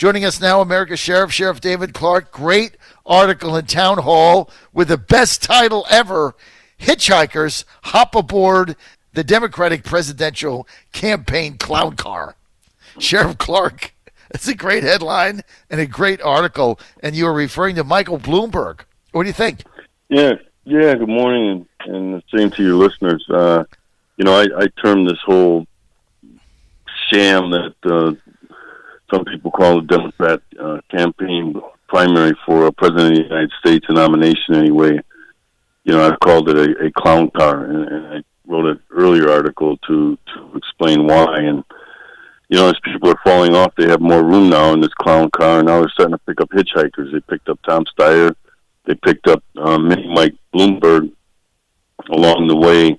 Joining us now, America's Sheriff David Clarke. Great article in Town Hall with the best title ever, Hitchhikers Hop Aboard the Democratic Presidential Campaign Clown Car. Sheriff Clarke, it's a great headline and a great article, and you are referring to Michael Bloomberg. What do you think? Yeah. Good morning, and the same to your listeners. I term this whole sham that some people call the Democrat campaign primary for President of the United States, a nomination anyway. I've called it a clown car, and I wrote an earlier article to explain why. And as people are falling off, they have more room now in this clown car, and now they're starting to pick up hitchhikers. They picked up Tom Steyer. They picked up mini Mike Bloomberg along the way.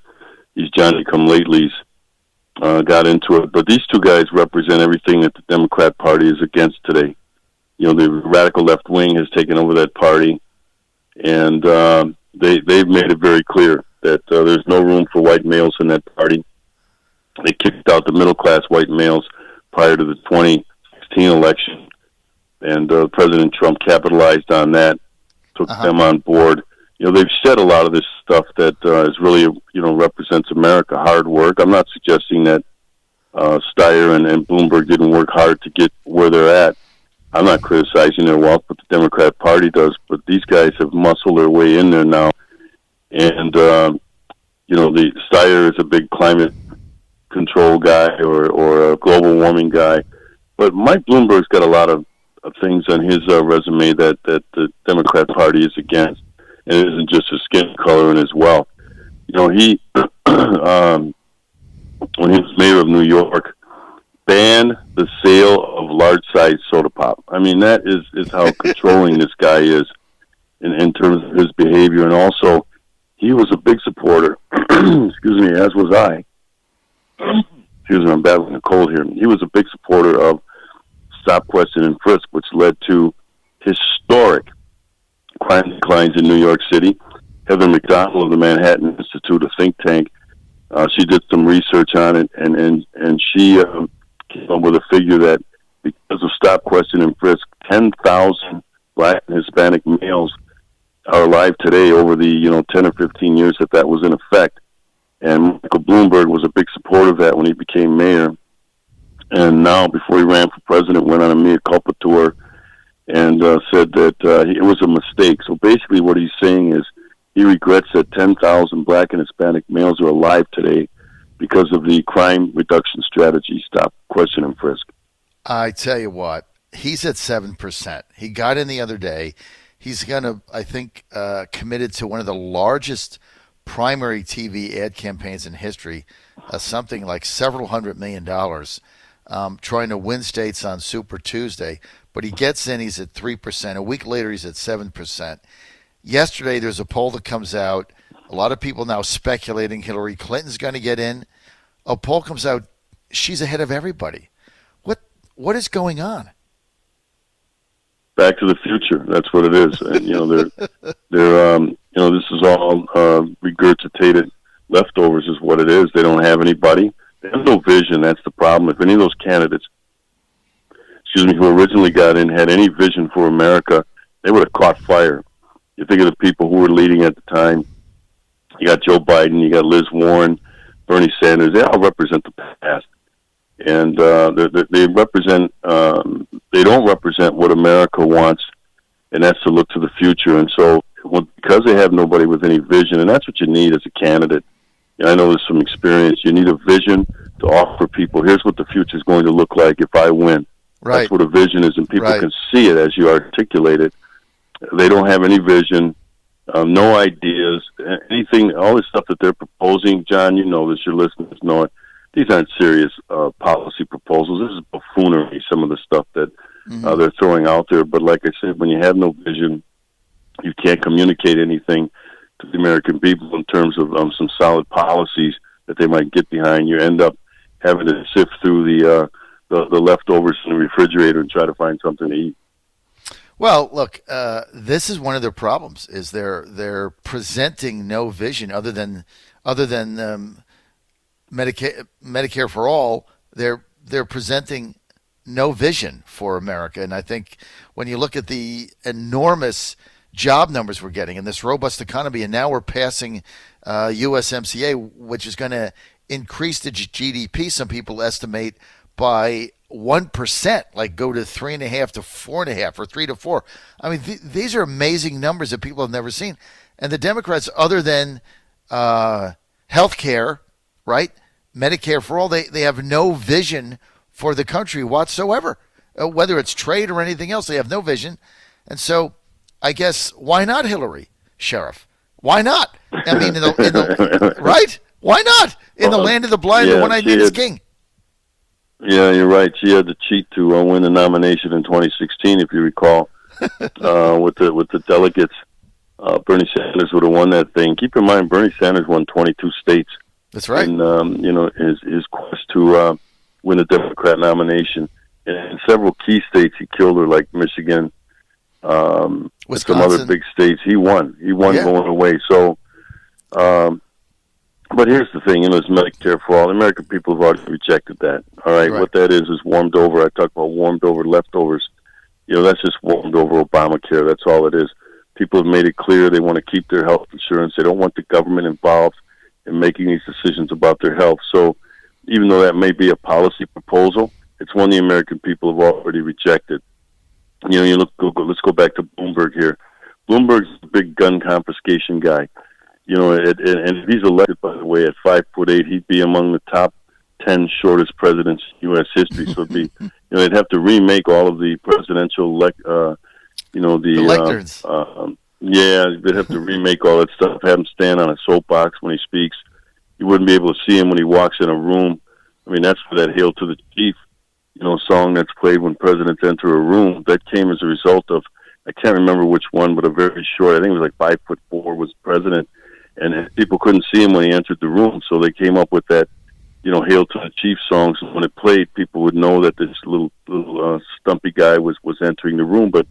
These Johnny-come-latelys got into it. But these two guys represent everything that the Democrat Party is against today. The radical left wing has taken over that party, and they've made it very clear that there's no room for white males in that party. They kicked out the middle-class white males prior to the 2016 election, and President Trump capitalized on that, took them on board. They've said a lot of this stuff that is really, represents America, hard work. I'm not suggesting that Steyer and Bloomberg didn't work hard to get where they're at. I'm not criticizing their wealth, but the Democrat Party does. But these guys have muscled their way in there now. And, the Steyer is a big climate control guy or a global warming guy. But Mike Bloomberg's got a lot of things on his resume that the Democrat Party is against. And it isn't just his skin color and his wealth. He, when he was mayor of New York, banned the sale of large-sized soda pop. I mean, that is how controlling this guy is in terms of his behavior. And also, he was a big supporter, excuse me, as was I. Excuse me, I'm battling a cold here. He was a big supporter of Stop, Question, and Frisk, which led to historic crime declines in New York City. Heather McDonald of the Manhattan Institute, a think tank, she did some research on it, and she came up with a figure that because of Stop, Question, and Frisk, 10,000 Black and Hispanic males are alive today over the 10 or 15 years that was in effect. And Michael Bloomberg was a big supporter of that when he became mayor. And now, before he ran for president, went on a mea culpa tour and said that it was a mistake. So basically what he's saying is he regrets that 10,000 Black and Hispanic males are alive today because of the crime reduction strategy, Stop, Question, and Frisk. I tell you what, he's at 7%. He got in the other day. He's going to, I think, committed to one of the largest primary TV ad campaigns in history, something like several $100 million, trying to win states on Super Tuesday. But he gets in, he's at 3%. A week later, he's at 7%. Yesterday, there's a poll that comes out. A lot of people now speculating Hillary Clinton's going to get in. A poll comes out, she's ahead of everybody. What is going on? Back to the future. That's what it is. And, they're this is all regurgitated leftovers is what it is. They don't have anybody. They have no vision. That's the problem. If any of those candidates, who originally got in had any vision for America, they would have caught fire. You think of the people who were leading at the time. You got Joe Biden, you got Liz Warren, Bernie Sanders. They all represent the past. And they represent, they don't represent what America wants, and that's to look to the future. And so because they have nobody with any vision, and that's what you need as a candidate. I know there's some experience. You need a vision to offer people. Here's what the future is going to look like if I win. Right. That's what a vision is, and people Right. can see it as you articulate it. They don't have any vision, no ideas, anything, all this stuff that they're proposing. John, you know this, your listeners know it. These aren't serious policy proposals. This is buffoonery, some of the stuff that they're throwing out there. But like I said, when you have no vision, you can't communicate anything to the American people in terms of some solid policies that they might get behind. You end up having to sift through the leftovers in the refrigerator and try to find something to eat. Well, look, this is one of their problems. Is they're presenting no vision other than Medicare for all. They're presenting no vision for America. And I think when you look at the enormous job numbers we're getting in this robust economy, and now we're passing USMCA, which is going to increase the GDP, some people estimate, by 1%, like go to 3.5 to 4.5 or 3 to 4. I mean, these are amazing numbers that people have never seen. And the Democrats, other than health care, right, Medicare for all, they have no vision for the country whatsoever. Whether it's trade or anything else, they have no vision. And so I guess, why not Hillary, Sheriff? Why not? I mean, right? Why not? In the land of the blind, the one-eyed man is king. Yeah, you're right. She had to cheat to win the nomination in 2016, if you recall, with the delegates. Bernie Sanders would have won that thing. Keep in mind, Bernie Sanders won 22 states. That's right. And his quest to win the Democrat nomination, and in several key states he killed her, like Michigan, Wisconsin, some other big states. He won. Going away. So. But here's the thing, it's Medicare for all. The American people have already rejected that. All right, what that is warmed over. I talk about warmed over leftovers. That's just warmed over Obamacare. That's all it is. People have made it clear they want to keep their health insurance. They don't want the government involved in making these decisions about their health. So even though that may be a policy proposal, it's one the American people have already rejected. Let's go back to Bloomberg here. Bloomberg's a big gun confiscation guy. And if he's elected, by the way, at 5'8", he'd be among the top 10 shortest presidents in U.S. history. So it'd be, they'd have to remake all of the presidential, the lecterns. They'd have to remake all that stuff. Have him stand on a soapbox when he speaks. You wouldn't be able to see him when he walks in a room. I mean, that's for that "Hail to the Chief," song that's played when presidents enter a room. That came as a result of, I can't remember which one, but a very short. I think it was like 5'4" was president. And people couldn't see him when he entered the room, so they came up with that, "Hail to the Chief" song. So when it played, people would know that this little stumpy guy was entering the room. But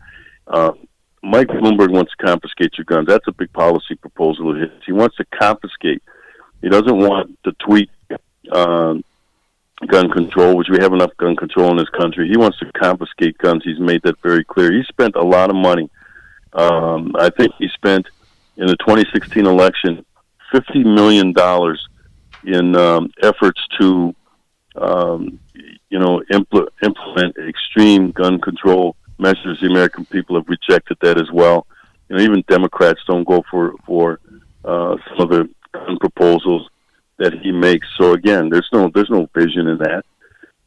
Mike Bloomberg wants to confiscate your guns. That's a big policy proposal of his. He wants to confiscate. He doesn't want to tweak gun control, which we have enough gun control in this country. He wants to confiscate guns. He's made that very clear. He spent a lot of money. I think he spent, in the 2016 election, $50 million in efforts to, implement extreme gun control measures. The American people have rejected that as well. Even Democrats don't go for some of the gun proposals that he makes. So again, there's no vision in that.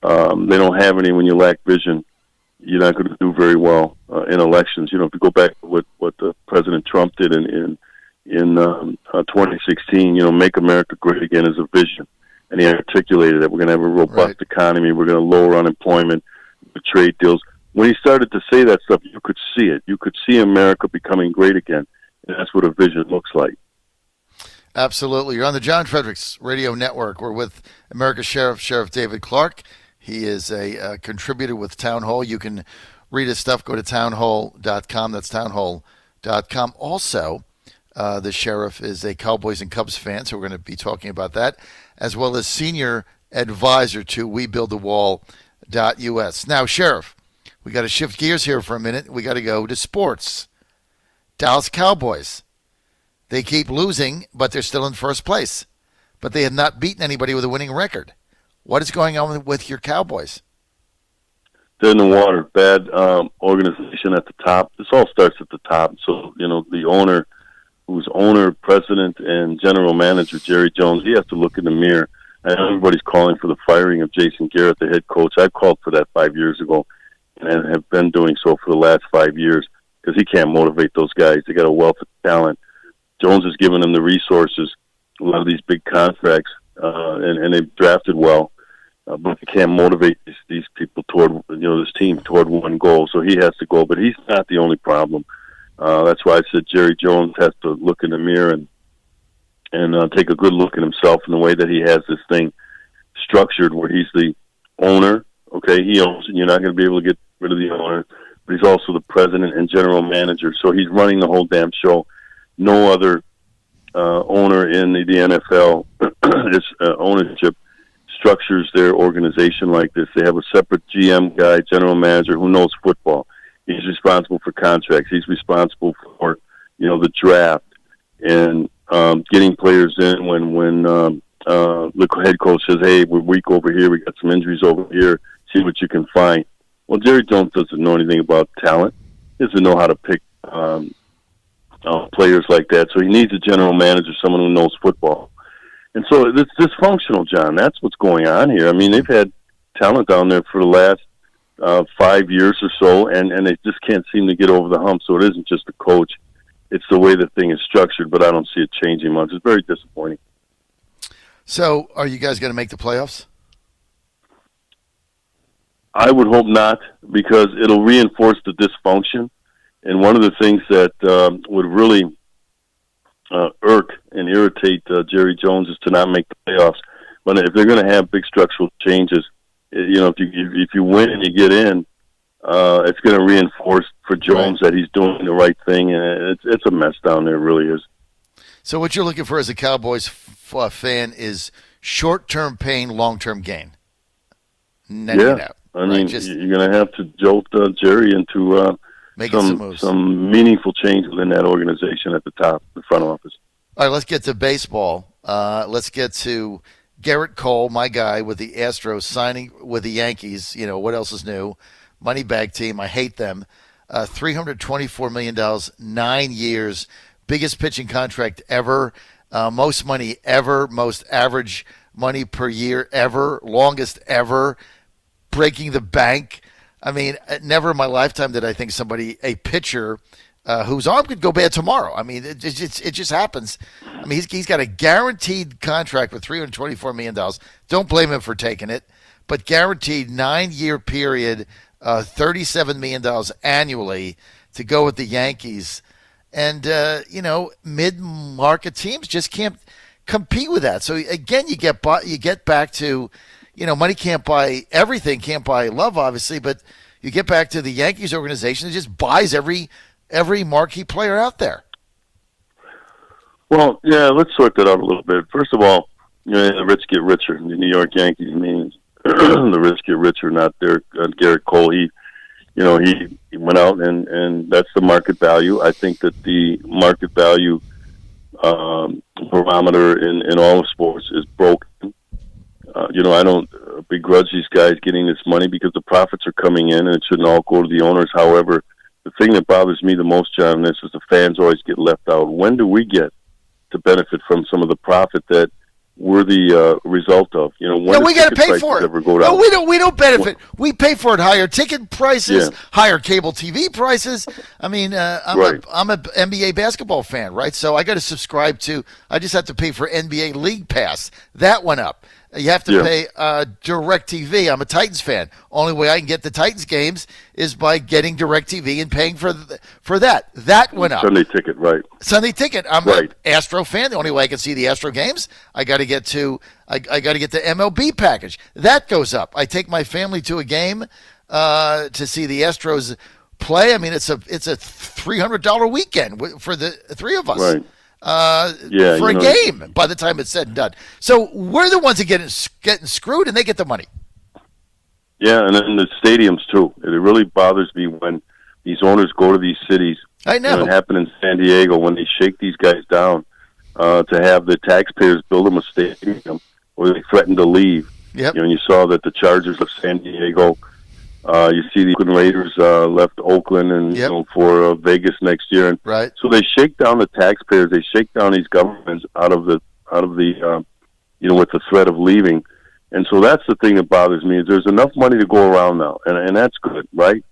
They don't have any. When you lack vision, you're not going to do very well in elections. If you go back to what President Trump did in 2016, make America great again as a vision. And he articulated that we're going to have a robust economy, we're going to lower unemployment, the trade deals. When he started to say that stuff, you could see it. You could see America becoming great again. And that's what a vision looks like. Absolutely. You're on the John Fredericks Radio Network. We're with America's Sheriff David Clarke. He is a contributor with Town Hall. You can read his stuff. Go to townhall.com. That's townhall.com. Also, the sheriff is a Cowboys and Cubs fan, so we're going to be talking about that, as well as senior advisor to webuildawall.us. Now, Sheriff, we got to shift gears here for a minute. We got to go to sports. Dallas Cowboys. They keep losing, but they're still in first place. But they have not beaten anybody with a winning record. What is going on with your Cowboys? They're in the water. Bad organization at the top. This all starts at the top. So, the owner, who's owner, president, and general manager, Jerry Jones, he has to look in the mirror. And everybody's calling for the firing of Jason Garrett, the head coach. I called for that 5 years ago and have been doing so for the last 5 years because he can't motivate those guys. They got a wealth of talent. Jones has given them the resources, a lot of these big contracts, and they've drafted well, but they can't motivate these people toward, this team toward one goal. So he has to go, but he's not the only problem. That's why I said Jerry Jones has to look in the mirror and take a good look at himself in the way that he has this thing structured, where he's the owner. Okay, he owns it. You're not going to be able to get rid of the owner, but he's also the president and general manager. So he's running the whole damn show. No other owner in the NFL is ownership structures their organization like this. They have a separate GM guy, general manager, who knows football. He's responsible for contracts. He's responsible for, the draft and getting players in when the head coach says, hey, we're weak over here, we got some injuries over here, see what you can find. Well, Jerry Jones doesn't know anything about talent. He doesn't know how to pick players like that. So he needs a general manager, someone who knows football. And so it's dysfunctional, John. That's what's going on here. I mean, they've had talent down there for the last 5 years or so, and they just can't seem to get over the hump. So it isn't just the coach. It's the way the thing is structured, but I don't see it changing much. It's very disappointing. So are you guys going to make the playoffs? I would hope not, because it'll reinforce the dysfunction. And one of the things that would really irk and irritate Jerry Jones is to not make the playoffs. But if they're going to have big structural changes, if you win and you get in, it's going to reinforce for Jones that he's doing the right thing, and it's a mess down there. It really is. So what you're looking for as a Cowboys fan is short-term pain, long-term gain. I mean, you're going to have to jolt Jerry into some meaningful change within that organization at the top, the front office. All right, let's get to baseball. Let's get to Garrett Cole, my guy with the Astros, signing with the Yankees. What else is new? Moneybag team, I hate them. $324 million, 9 years, biggest pitching contract ever, most money ever, most average money per year ever, longest ever, breaking the bank. I mean, never in my lifetime did I think a pitcher whose arm could go bad tomorrow. I mean, it just happens. I mean, he's got a guaranteed contract with $324 million. Don't blame him for taking it, but guaranteed 9-year period, $37 million annually to go with the Yankees. And, mid-market teams just can't compete with that. So, again, you get back to, money can't buy everything, can't buy love, obviously, but you get back to the Yankees organization that just buys every marquee player out there. Well, yeah, let's sort that out a little bit. First of all, the rich get richer. The New York Yankees means the rich get richer, not Garrett Cole. He went out and that's the market value. I think that the market value barometer in all of sports is broken. I don't begrudge these guys getting this money because the profits are coming in and it shouldn't all go to the owners. However, the thing that bothers me the most, John, in this is the fans always get left out. When do we get to benefit from some of the profit that we're the result of? When we got to pay for it. No, we don't benefit. We pay for it. Higher ticket prices, higher cable TV prices. I mean, I'm an NBA basketball fan, right? So I got to subscribe to. I just have to pay for NBA League Pass. That went up. You have to pay DirecTV. I'm a Titans fan. Only way I can get the Titans games is by getting DirecTV and paying for that. That went up. Sunday ticket, right? Sunday ticket. I'm an Astro fan. The only way I can see the Astro games, I got to get the MLB package. That goes up. I take my family to a game to see the Astros play. I mean, it's a $300 weekend for the three of us. Right. For a game by the time it's said and done. So we're the ones that getting screwed, and they get the money. Yeah, and then the stadiums, too. It really bothers me when these owners go to these cities. I know. It happened in San Diego when they shake these guys down to have the taxpayers build them a stadium where they threaten to leave. Yep. And you saw that the Chargers of San Diego, you see the Oakland Raiders left Oakland and for Vegas next year. And right. So they shake down the taxpayers. They shake down these governments out of the with the threat of leaving. And so that's the thing that bothers me is there's enough money to go around now, and that's good, right?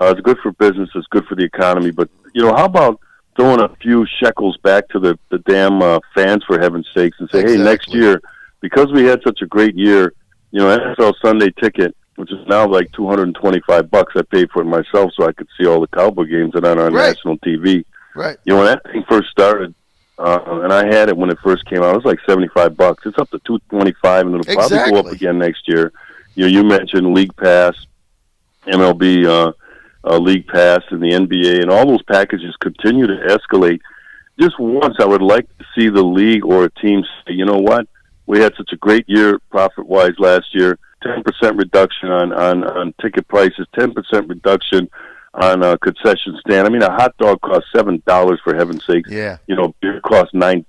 It's good for business. It's good for the economy. But how about throwing a few shekels back to the damn fans, for heaven's sakes, and say, hey, next year, because we had such a great year, NFL Sunday ticket, which is now like $225. I paid for it myself so I could see all the Cowboy games that are on national TV. Right. When that thing first started, and I had it when it first came out, it was like $75. It's up to $225, and it'll probably go up again next year. You mentioned League Pass, MLB League Pass, and the NBA, and all those packages continue to escalate. Just once, I would like to see the league or a team say, you know what? we had such a great year profit-wise last year. 10% reduction on ticket prices, 10% reduction on concession stand. I mean, a hot dog costs $7 for heaven's sakes. Yeah. Beer costs $9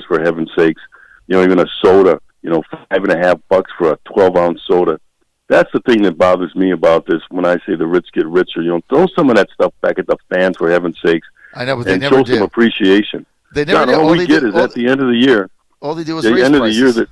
for heaven's sakes. Even a soda, $5.50 for a 12-ounce soda. That's the thing that bothers me about this when I say the rich get richer. Throw some of that stuff back at the fans for heaven's sakes. I know, but they and never show do. Some appreciation. They never John, do. all we get is at the end of the year. All they do is at raise the end of the prices. year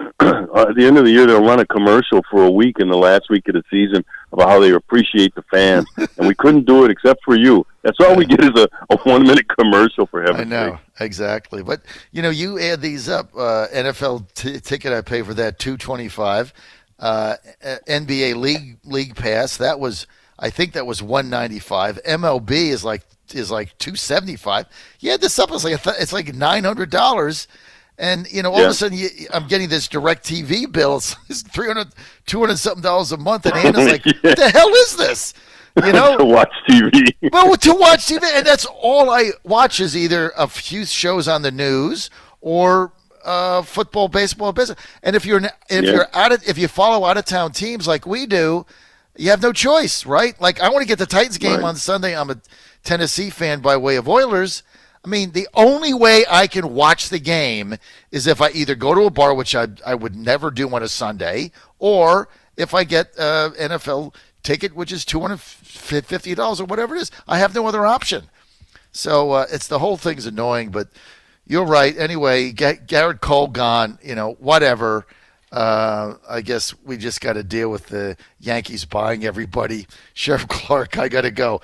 at the end of the year, they'll run a commercial for a week in the last week of the season about how they appreciate the fans, and we couldn't do it except for you. That's all we get is a 1-minute commercial for heaven's sake. I know, exactly. But, you add these up. NFL ticket, I pay for that, $225. NBA league pass, I think that was $195. MLB is like $275. You add this up, it's like $900. And, all of a sudden, I'm getting this direct TV bill. It's $200 something a month. And Anna's like, what the hell is this? To watch TV. Well, to watch TV. And that's all I watch is either a few shows on the news or football, baseball, business. And if you follow out of town teams like we do, you have no choice, right? Like, I want to get the Titans game on Sunday. I'm a Tennessee fan by way of Oilers. I mean, the only way I can watch the game is if I either go to a bar, which I would never do on a Sunday, or if I get NFL ticket, which is $250 or whatever it is. I have no other option. So it's the whole thing's annoying, but you're right. Anyway, Garrett Cole gone, whatever. I guess we just got to deal with the Yankees buying everybody. Sheriff Clarke, I got to go.